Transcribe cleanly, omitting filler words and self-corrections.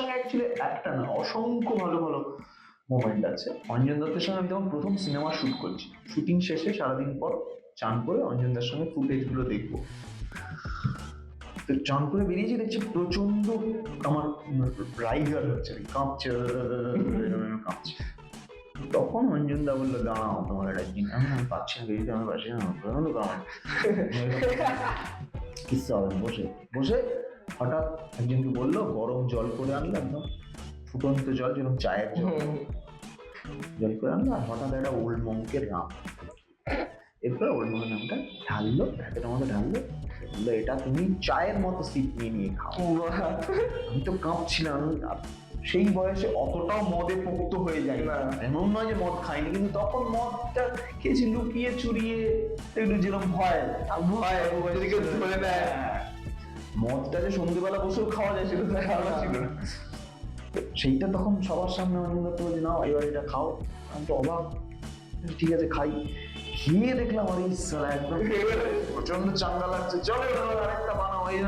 সঙ্গে অ্যাকচুয়ালি একটা না, অসংখ্য ভালো ভালো মোমেন্ট আছে। অঞ্জন দত্তের সঙ্গে আমি তখন প্রথম সিনেমা শুট করছি, শুটিং শেষে সারাদিন পর চান করে অঞ্জন দার সঙ্গে ফুটেজ গুলো দেখবো। তো চান করে বেরিয়েছি, দেখছি প্রচন্ড আমার রাইগার হচ্ছে, কাঁপছে কাঁপছে। তখন অঞ্জন দা বললো, দাঁড়াও তোমার একটা জিনিস আমি পাচ্ছি না, বেরিয়ে আমার পাচ্ছি না, প্রচন্ড কাঁপ। কিচ্ছু হবে না, বসে বসে হঠাৎ একজনকে বললো গরম জল করে আনলো, একদম ফুটন্ত জল, যেরকম চায়ের জল, জল করে আনলো, আর হঠাৎ একটা ওল্ড মঙ্কের নাম, এরপর ওল্ড মঙ্কের নামটা ঢাললো, প্যাকেটের মধ্যে ঢাললো, বললো এটা তুমি চায়ের মতো সিপ নিয়ে নিয়ে খাও। আমি তো কাঁপছিলাম, সেই বয়সে অতটাও মদে পোক্ত হয়ে যায় না, এমন নয় যে মদ খাইনি, কিন্তু তখন মদটা খেয়েছি লুকিয়ে চুরিয়ে, একটু যেরকম ভয় ভয় যদি কেউ ধরে নেয়। মদটা যে সন্ধ্যেবেলা বসেও খাওয়া যায় সেটা তো ধারণা ছিল না। সেইটা তখন সবার সামনে অঞ্জন দত্ত বলছে, নাও এবার এটা খাও। আমি তো অবাক, ঠিক আছে খাই। খেয়ে দেখলাম আরে সালা একদম প্রচন্ড চাঙ্গা লাগছে, চলো আরেকটা বানাও, এই